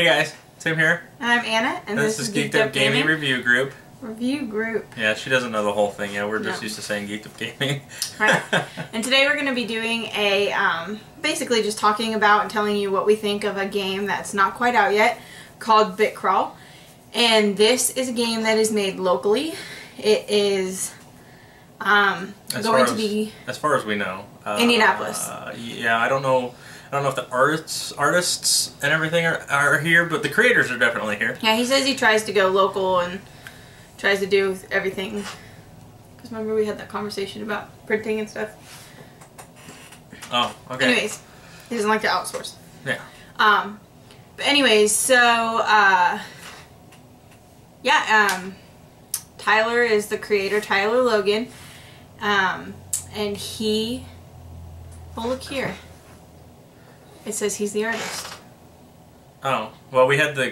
Hey guys, Tim here. And I'm Anna, and this is Geeked Up Gaming Review Group. Review Group. Yeah, she doesn't know the whole thing yet. We're just used to saying Geeked Up Gaming. Right. And today we're going to be doing a, basically just talking about and telling you what we think of a game that's not quite out yet called Bitcrawl. And this is a game that is made locally. It is going to be... As far as we know. Indianapolis. Yeah, I don't know if the artists and everything are here, but the creators are definitely here. Yeah, he says he tries to go local and tries to do everything. Because remember we had that conversation about printing and stuff. Oh, okay. Anyways, he doesn't like to outsource. Yeah. But anyways, so, Tyler is the creator, Tyler Logan. And he... Well, look here. It says he's the artist. Oh, well, we had the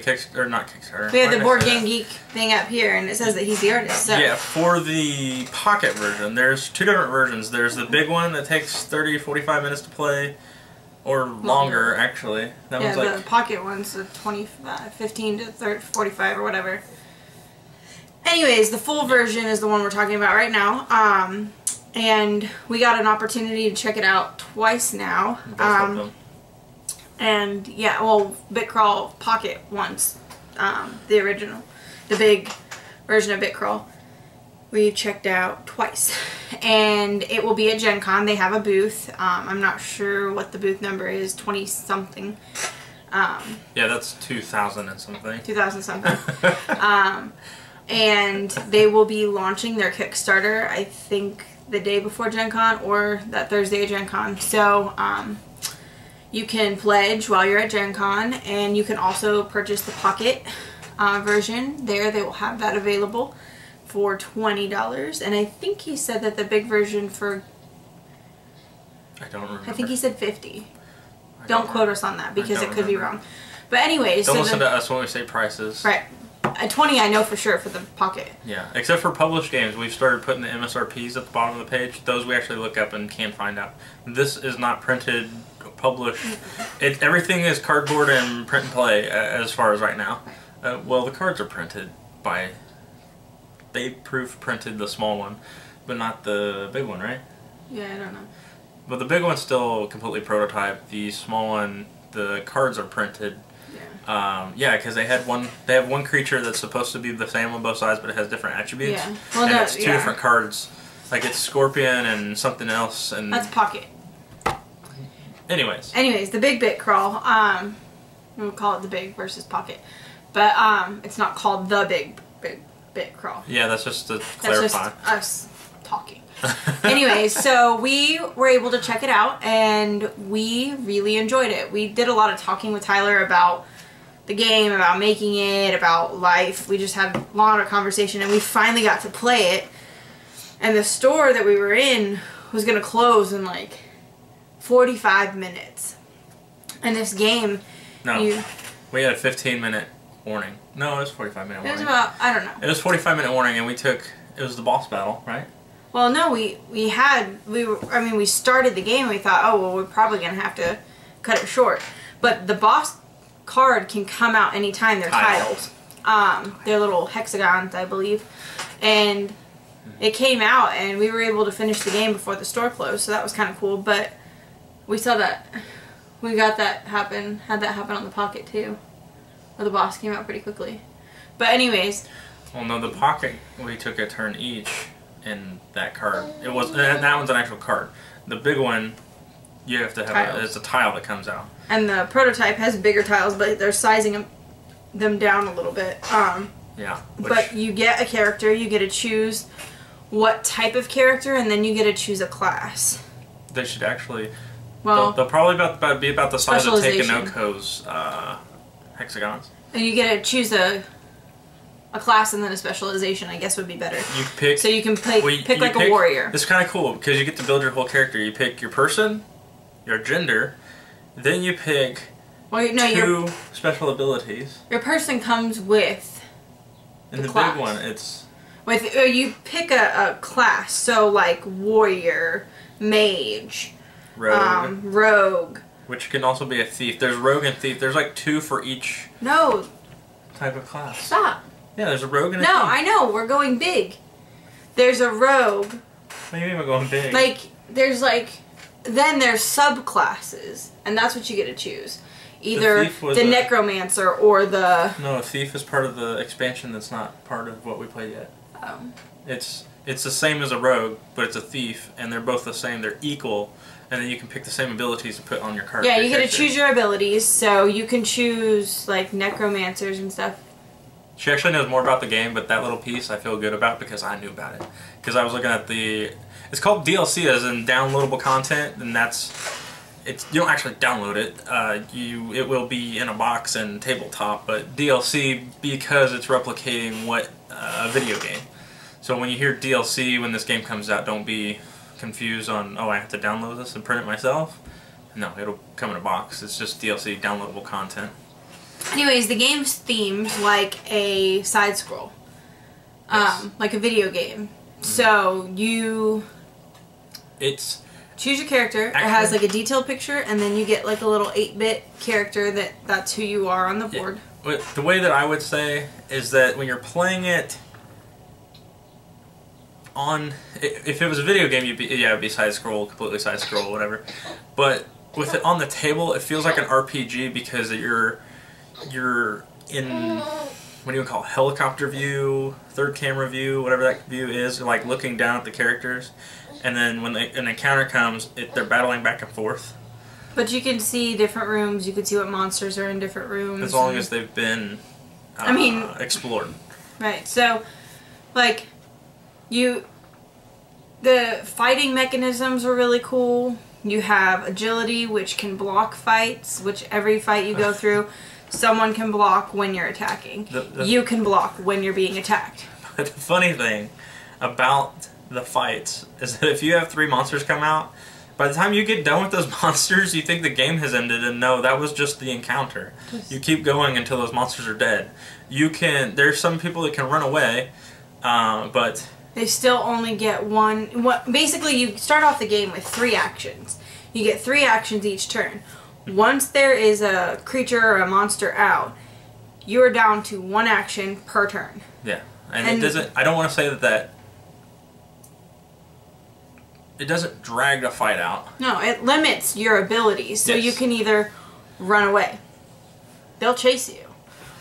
not Kickstarter. We had the Board Game Geek thing up here, and it says that he's the artist. So. Yeah, for the pocket version, there's two different versions. There's the big one that takes 30-45 minutes to play, or longer, actually. That one's like... the pocket one's 15 to 30, 45 or whatever. Anyways, the full version is the one we're talking about right now. And we got an opportunity to check it out twice now. Both of them. And yeah, well, Bitcrawl Pocket once, the original, the big version of Bitcrawl, we checked out twice, and it will be at Gen Con. They have a booth. I'm not sure what the booth number is, 20 something. Yeah, that's 2000 and something. 2000 something. And they will be launching their Kickstarter, I think, the day before Gen Con or that Thursday at Gen Con. So, you can pledge while you're at Gen Con, and you can also purchase the Pocket version. There, they will have that available for $20. And I think he said that the big version for... I don't remember. I think he said $50. Don't quote us on that because it could be wrong. But anyways... Don't listen to us when we say prices. Right. At $20 I know for sure for the Pocket. Yeah, except for published games. We've started putting the MSRPs at the bottom of the page. Those we actually look up and can find out. This is not printed, published. Everything is cardboard and print and play as far as right now. Well, the cards are printed by... They proof printed the small one, but not the big one, right? Yeah, I don't know. But the big one's still completely prototype. The small one, the cards are printed. Yeah, because they have one creature that's supposed to be the same on both sides, but it has different attributes. Yeah, well, and it's two different cards. Like it's Scorpion and something else. And that's Pocket. Anyways, the big Bitcrawl. We'll call it the big versus Pocket, but it's not called the big Bitcrawl. Yeah, that's just to clarify. That's just us talking. Anyways, so we were able to check it out, and we really enjoyed it. We did a lot of talking with Tyler about the game, about making it, about life. We just had a lot of conversation, and we finally got to play it. And the store that we were in was going to close in like 45 minutes. And this game... No, we had a 15-minute warning. No, it was 45-minute warning. It was about, I don't know. It was 45-minute warning, and it was the boss battle, right? Well, no, we started the game and we thought, oh, well, we're probably going to have to cut it short. But the boss card can come out anytime. They're tiled. They're little hexagons, I believe. And it came out, and we were able to finish the game before the store closed, so that was kind of cool. But we saw that, we got that happen, had that happen on the Pocket too. Where the boss came out pretty quickly. But anyways. Well, no, the Pocket, we took a turn each. In that card, that one's an actual card. The big one, you have to have it's a tile that comes out. And the prototype has bigger tiles, but they're sizing them down a little bit. Yeah. But you get a character, you get to choose what type of character, and then you get to choose a class. They should actually. Well, they'll probably be about the size of Takenoko's hexagons. And you get to choose a class and then a specialization, I guess, would be better. You pick... So you can pick like a warrior. It's kind of cool, because you get to build your whole character. You pick your person, your gender, then you pick two special abilities. Your person comes with the class. Big one, it's... You pick a class, so like warrior, mage, rogue, which can also be a thief. There's rogue and thief. There's like 2 for each type of class. Stop. Yeah, there's a rogue and a thief. No, I know. We're going big. There's a rogue. What do you mean we're going big? Like, there's like... Then there's subclasses, and that's what you get to choose. Either the necromancer or the... No, a thief is part of the expansion that's not part of what we played yet. Oh. It's the same as a rogue, but it's a thief, and they're both the same. They're equal, and then you can pick the same abilities to put on your card. Yeah, you get to choose your abilities, so you can choose, like, necromancers and stuff. She actually knows more about the game, but that little piece I feel good about because I knew about it. Because I was looking at the... It's called DLC, as in downloadable content, and that's... You don't actually download it. It will be in a box and tabletop, but DLC because it's replicating what a video game. So when you hear DLC when this game comes out, don't be confused on, oh, I have to download this and print it myself. No, it'll come in a box. It's just DLC, downloadable content. Anyways, the game's themed like a side scroll, like a video game. Mm-hmm. So you choose your character. It has like a detailed picture, and then you get like a little 8-bit character that's who you are on the board. Yeah. The way that I would say is that when you're playing it on, if it was a video game, it'd be side scroll, completely side scroll, whatever. But with it on the table, it feels like an RPG because you're in, what do you call it, helicopter view, third camera view, whatever that view is. You're like looking down at the characters. And then when an encounter comes, they're battling back and forth. But you can see different rooms. You can see what monsters are in different rooms. As long as they've been explored. Right. So, like, the fighting mechanisms are really cool. You have agility, which can block fights, which every fight you go through, someone can block when you're attacking. You can block when you're being attacked. But the funny thing about the fights is that if you have 3 monsters come out, by the time you get done with those monsters, you think the game has ended, and no, that was just the encounter. You keep going until those monsters are dead. There's some people that can run away, but they still only get one. Basically, you start off the game with 3 actions. You get 3 actions each turn. Once there is a creature or a monster out, you are down to 1 action per turn. Yeah, and it doesn't. I don't want to say that. It doesn't drag the fight out. No, it limits your abilities. So you can either run away. They'll chase you.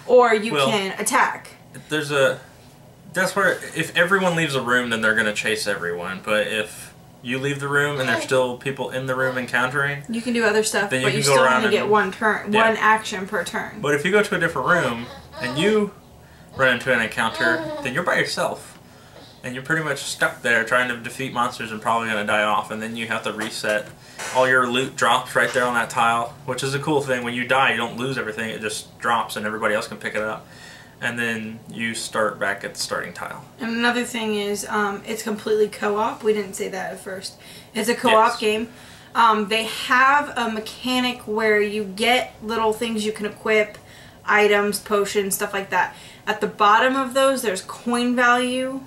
Or you can attack. That's where, if everyone leaves a room, then they're going to chase everyone. But if you leave the room and there's still people in the room encountering, you can do other stuff, then but you still only get one action per turn. But if you go to a different room and you run into an encounter, then you're by yourself. And you're pretty much stuck there trying to defeat monsters and probably going to die off. And then you have to reset. All your loot drops right there on that tile, which is a cool thing. When you die, you don't lose everything. It just drops and everybody else can pick it up. And then you start back at the starting tile. And another thing is, it's completely co-op. We didn't say that at first. It's a co-op game. They have a mechanic where you get little things you can equip, items, potions, stuff like that. At the bottom of those, there's coin value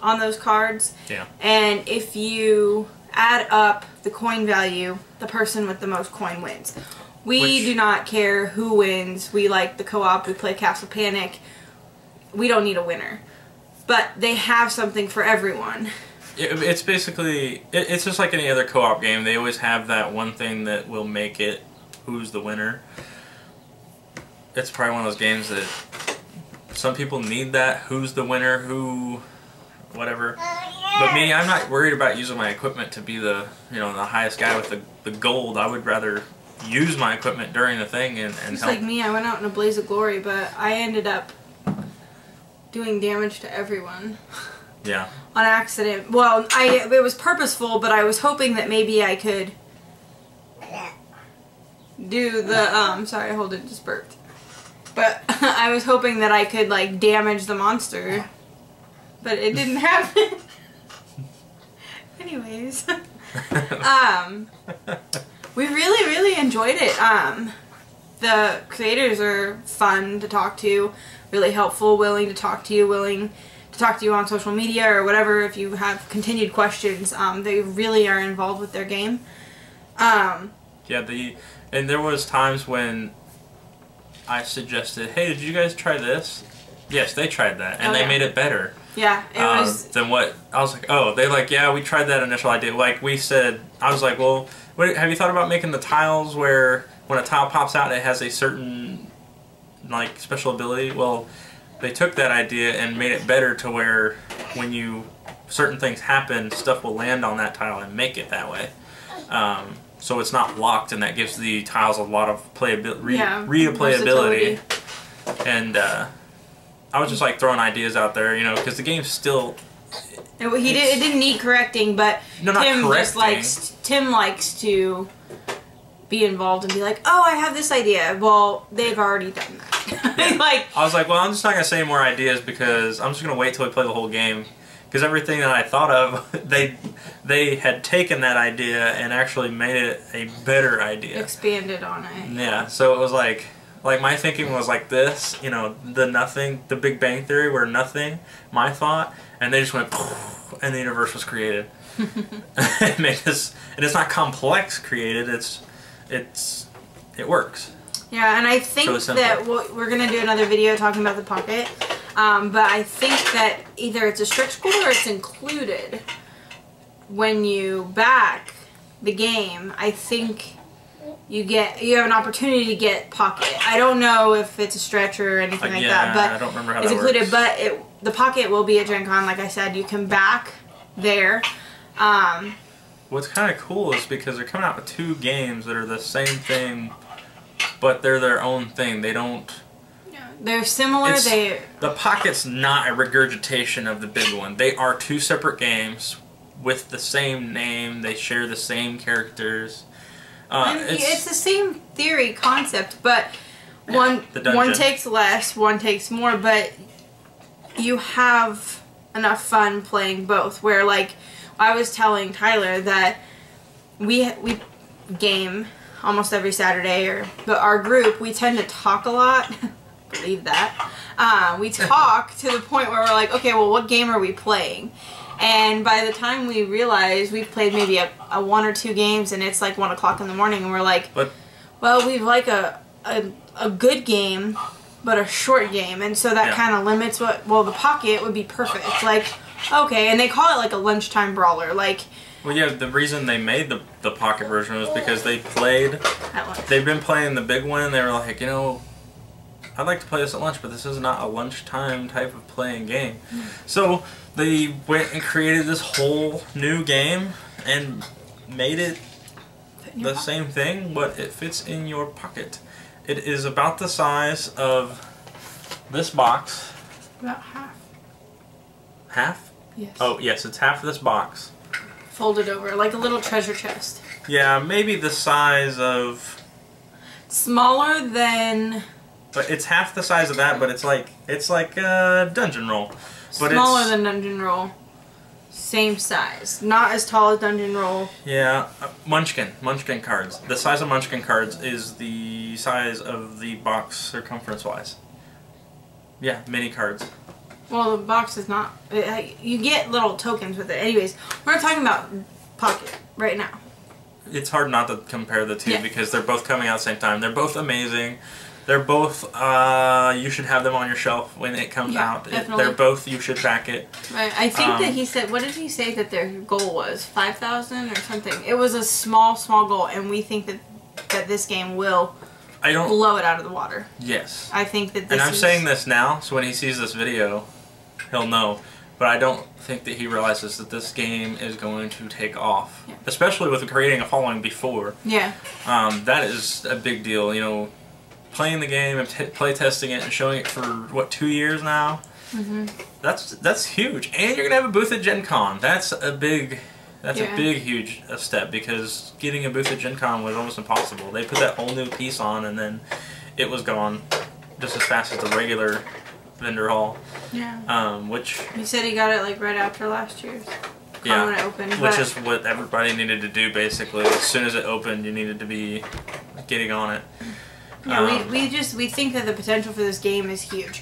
on those cards. Yeah. And if you add up the coin value, the person with the most coin wins. We do not care who wins. We like the co-op. We play Castle Panic. We don't need a winner. But they have something for everyone. It's basically, it's just like any other co-op game. They always have that one thing that will make it who's the winner. It's probably one of those games that some people need that who's the winner, who, whatever. But me, I'm not worried about using my equipment to be the highest guy with the gold. I would rather use my equipment during the thing and just help. Like me, I went out in a blaze of glory, but I ended up doing damage to everyone. Yeah. On accident. Well, it was purposeful, but I was hoping that maybe I could do the sorry, hold it, just burped. But I was hoping that I could like damage the monster, but it didn't happen. Anyways, we really enjoyed it. The creators are fun to talk to, really helpful, willing to talk to you, willing to talk to you on social media or whatever if you have continued questions. They really are involved with their game. Yeah, and there was times when I suggested, hey, did you guys try this? Yes, they tried that, and they made it better. Yeah, it was... Than what... I was like, oh, they're like, yeah, we tried that initial idea. Like, we said... I was like, well, have you thought about making the tiles where when a tile pops out, it has a certain, like, special ability? Well, they took that idea and made it better to where when certain things happen, stuff will land on that tile and make it that way. So it's not locked, and that gives the tiles a lot of replayability. And I was just like throwing ideas out there, you know, because the game's still. It didn't need correcting, but Tim likes to be involved and be like, oh, I have this idea. Well, they've already done that. Yeah. Like, I was like, well, I'm just not gonna say more ideas because I'm just gonna wait till we play the whole game. Because everything that I thought of, they had taken that idea and actually made it a better idea. Expanded on it. Yeah, so it was like my thinking was like this, you know, the Big Bang Theory, where nothing, my thought, and they just went, and the universe was created. And it's not complex created, it works. Yeah, and I think that we're going to do another video talking about the Pocket. But I think that either it's a stretch goal or it's included when you back the game. I think you have an opportunity to get Pocket. I don't know if it's a stretch or anything like that, but I don't remember how it's that included. works. But the Pocket will be at Gen Con, like I said. You can back there. What's kind of cool is because they're coming out with 2 games that are the same thing, but they're their own thing. They don't. They're similar. The Pocket's not a regurgitation of the big one. They are 2 separate games with the same name. They share the same characters. It's the same theory concept, but one takes less, one takes more. But you have enough fun playing both. Where, like, I was telling Tyler that we game almost every Saturday, but our group, we tend to talk a lot. Believe that. We talk to the point where we're like, okay, well, what game are we playing? And by the time we realize we've played maybe a 1 or 2 games and it's like 1 o'clock in the morning and we're like, well, we've like a good game, but a short game. And so that kind of limits the Pocket would be perfect. Like, okay, and they call it like a lunchtime brawler. Like, well, yeah, the reason they made the Pocket version was because they've been playing the big one and they were like, you know, I'd like to play this at lunch, but this is not a lunchtime type of playing game. So they went and created this whole new game and made it the same thing, but it fits in your pocket. It is about the size of this box. About half. Half? Yes. Oh, yes, it's half this box. Folded over, like a little treasure chest. Yeah, maybe the size of... Smaller than... But it's half the size of that, but it's like a dungeon roll. But smaller than dungeon roll. Same size. Not as tall as dungeon roll. Yeah, Munchkin cards. The size of Munchkin cards is the size of the box circumference-wise. Yeah, mini cards. Well, the box is not... You get little tokens with it. Anyways, we're not talking about Pocket right now. It's hard not to compare the two because they're both coming out at the same time. They're both amazing. They're both, you should have them on your shelf when it comes out. They're both, you should back it. Right. I think that he said, what did he say that their goal was? 5,000 or something? It was a small goal, and we think that this game will blow it out of the water. Yes. I think that this And I'm saying this now, so when he sees this video, he'll know. But I don't think that he realizes that this game is going to take off. Yeah. Especially with creating a following before. Yeah. That is a big deal, you know. Playing the game and play testing it and showing it for what, 2 years now. That's huge, and you're gonna have a booth at Gen Con. That's a big huge step because getting a booth at Gen Con was almost impossible. They put that whole new piece on and then it was gone just as fast as the regular vendor hall. Yeah. Which he said he got it like right after last year's. Yeah, when it opened, which is what everybody needed to do basically. As soon as it opened, you needed to be getting on it. Yeah, we think that the potential for this game is huge,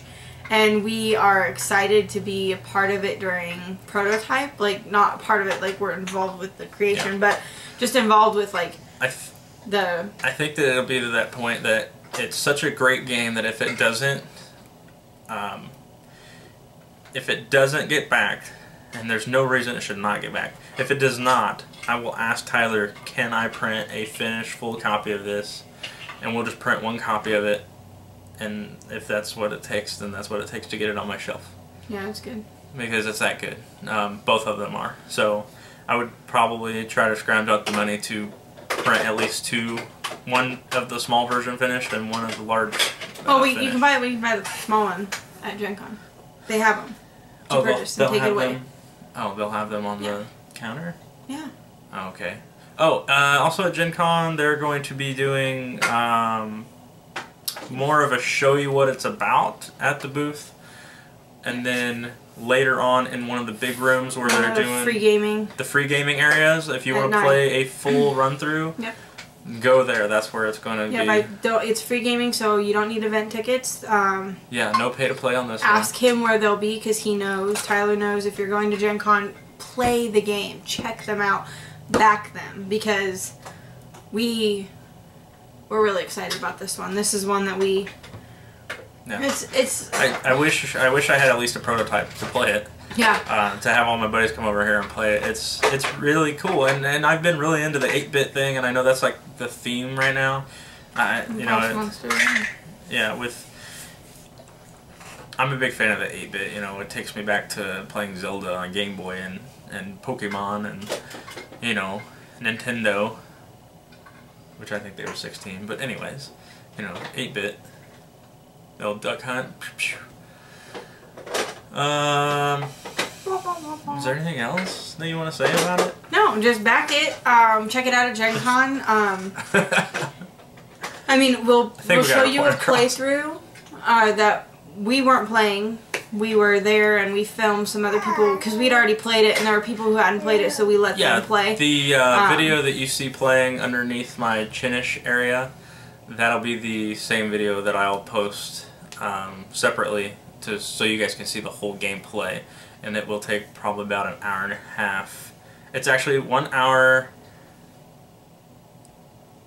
and we are excited to be a part of it during prototype. Like, not part of it like we're involved with the creation, but just involved with like I think that it'll be to that point that it's such a great game that if it doesn't get backed, and there's no reason it should not get back. If it does not, I will ask Tyler, can I print a finished full copy of this? And we'll just print one copy of it. And if that's what it takes, then that's what it takes to get it on my shelf. Yeah, that's good. Because it's that good. Both of them are. So I would probably try to scrounge out the money to print at least two. One of the small version finished and one of the large you can buy the small one at Gen Con. They have them. They'll have them. Oh, they'll have them on the counter? Yeah. Oh, okay. Oh, also at Gen Con, they're going to be doing more of a show you what it's about at the booth. And then later on in one of the big rooms where they're doing the free gaming areas, if you want to play a full run through, go there. That's where it's going to be. Yeah, it's free gaming, so you don't need event tickets. Yeah, no pay to play on this. Ask him where they'll be because he knows. Tyler knows. If you're going to Gen Con, play the game, check them out, back them, because we're really excited about this one. This is one that we. Yeah. I wish I had at least a prototype to play it. Yeah. To have all my buddies come over here and play it. It's really cool, and I've been really into the 8-bit thing, and I know that's like the theme right now. I'm a big fan of the 8-bit. You know, it takes me back to playing Zelda on Game Boy and Pokemon and Nintendo, which I think they were 16. But anyways, 8-bit. The old Duck Hunt. Is there anything else that you want to say about it? No, just back it. Check it out at Gen Con. I mean, we'll show you a playthrough that we weren't playing. We were there and we filmed some other people because we'd already played it and there were people who hadn't played it, so we let them play. The video that you see playing underneath my chinish area, that'll be the same video that I'll post separately so you guys can see the whole gameplay, and it will take probably about an hour and a half. It's actually 1 hour.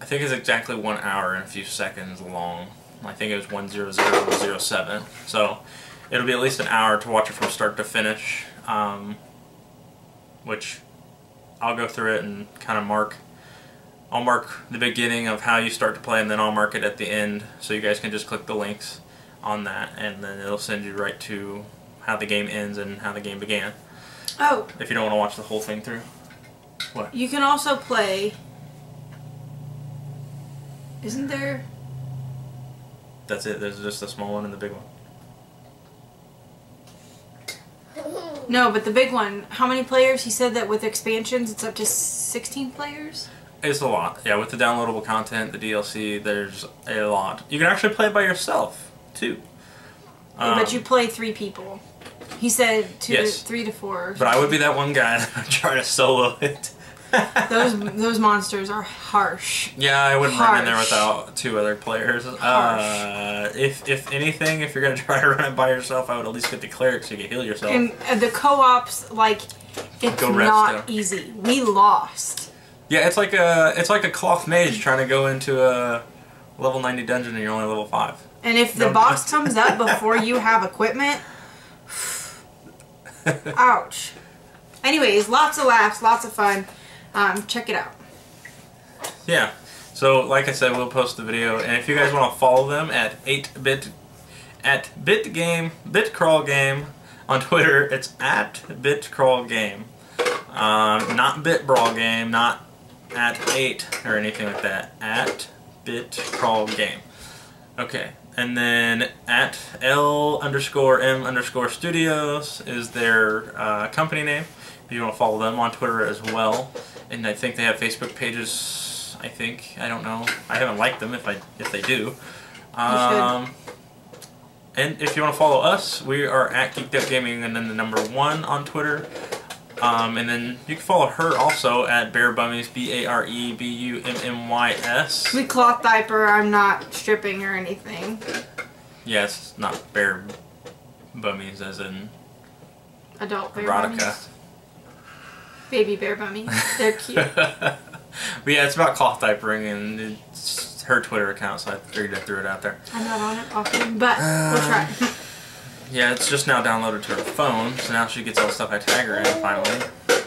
I think it's exactly 1 hour and a few seconds long. I think it was 1:00:07. So it'll be at least an hour to watch it from start to finish, which I'll go through it and kind of I'll mark the beginning of how you start to play, and then I'll mark it at the end, so you guys can just click the links on that, and then it'll send you right to how the game ends and how the game began. Oh. If you don't want to watch the whole thing through. What? You can also play... Isn't there... That's it. There's just the small one and the big one. No, but the big one, how many players? He said that with expansions it's up to 16 players? It's a lot. Yeah, with the downloadable content, the DLC, there's a lot. You can actually play it by yourself, too. But you play 3 people. He said 3 to 4. But I would be that one guy that would try to solo it. Those monsters are harsh. Yeah, I wouldn't run in there without 2 other players. If anything, if you're going to try to run it by yourself, I would at least get the cleric so you can heal yourself. And the co-ops, it's not easy. We lost. Yeah, it's like a cloth mage trying to go into a level 90 dungeon and you're only level 5. And if the boss comes up before you have equipment, ouch. Anyways, lots of laughs, lots of fun. Check it out. Yeah. So, like I said, we'll post the video, and if you guys want to follow them at BitCrawlGame on Twitter, it's at BitCrawlGame. Not BitBrawlGame, not at 8 or anything like that. At BitCrawlGame. Okay. And then at L_M_Studios is their company name. If you want to follow them on Twitter as well. And I think they have Facebook pages, I think. I don't know. I haven't liked them if they do. You should. And if you want to follow us, we are at Geeked Up Gaming and then the number 1 on Twitter. And then you can follow her also at Bear Bummies, BAREBUMMYS. We cloth diaper. I'm not stripping or anything. Yes, not Bear Bummies as in adult bear erotica. bummies. Baby bear bummies. They're cute. But yeah, it's about cloth diapering, and it's her Twitter account, so I figured I threw it out there. I'm not on it often, but we'll try. Yeah, it's just now downloaded to her phone, so now she gets all the stuff I tag her in, finally.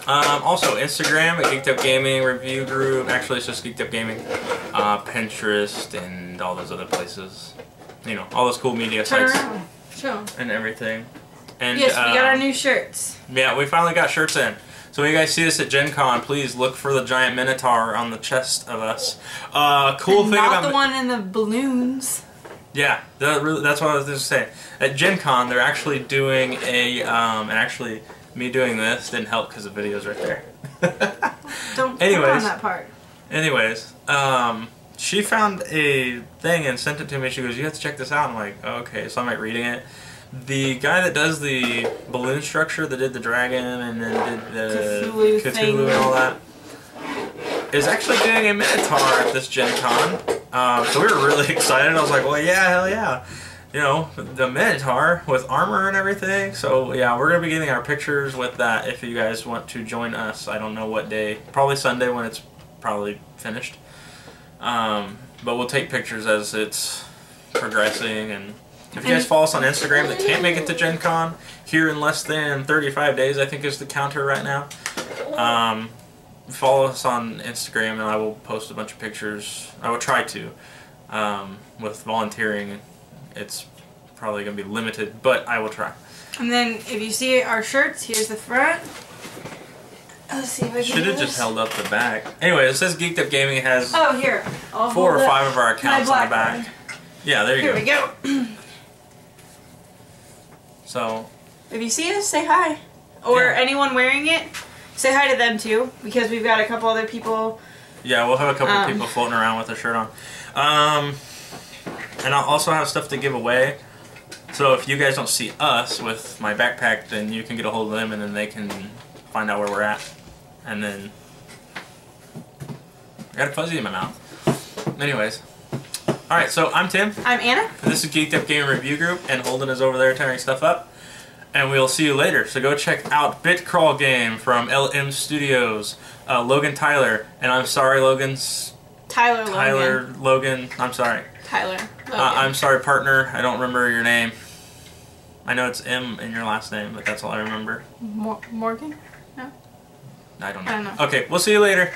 Also, Instagram at Geeked Up Gaming review group. Actually, it's just Geeked Up Gaming. Pinterest and all those other places. You know, all those cool media sites. Show. And everything. And, yes, we got our new shirts. Yeah, we finally got shirts in. So when you guys see us at Gen Con, please look for the giant Minotaur on the chest of us. Cool and thing not about the one in the balloons. Yeah, that's what I was going to say. At Gen Con, they're actually doing a, and actually, me doing this didn't help because the video's right there. Don't put on that part. Anyways, she found a thing and sent it to me. She goes, you have to check this out. I'm like, okay, so I'm like reading it. The guy that does the balloon structure, that did the dragon and then did the Cthulhu and all that, is actually doing a Minotaur at this Gen Con. So we were really excited. I was like, well, yeah, hell yeah. You know, the Minotaur with armor and everything. So yeah, we're going to be getting our pictures with that if you guys want to join us. I don't know what day. Probably Sunday when it's probably finished. But we'll take pictures as it's progressing. And if you guys follow us on Instagram that can't make it to Gen Con, here in less than 35 days, I think is the counter right now. Follow us on Instagram and I will post a bunch of pictures. I will try to. With volunteering, it's probably going to be limited, but I will try. And then if you see our shirts, here's the front. Let's see if I can Should have just held up the back. Anyway, it says Geeked Up Gaming has 4 or 5 of our accounts on the back. Yeah, there you go. Here we go. So, if you see us, say hi. Or anyone wearing it, say hi to them too, because we've got a couple other people. Yeah, we'll have a couple people floating around with a shirt on. And I'll also have stuff to give away. So if you guys don't see us with my backpack, then you can get a hold of them and then they can find out where we're at. And then I got a fuzzy in my mouth. Anyways. Alright, so I'm Tim. I'm Anna. And this is Geeked Up Gaming Review Group, and Holden is over there tearing stuff up. And we'll see you later. So go check out Bit Crawl Game from LM Studios. Logan Tyler. And I'm sorry, Tyler Logan. I'm sorry. Tyler Logan. I'm sorry, partner. I don't remember your name. I know it's M in your last name, but that's all I remember. Morgan? No? I don't know. Okay, we'll see you later.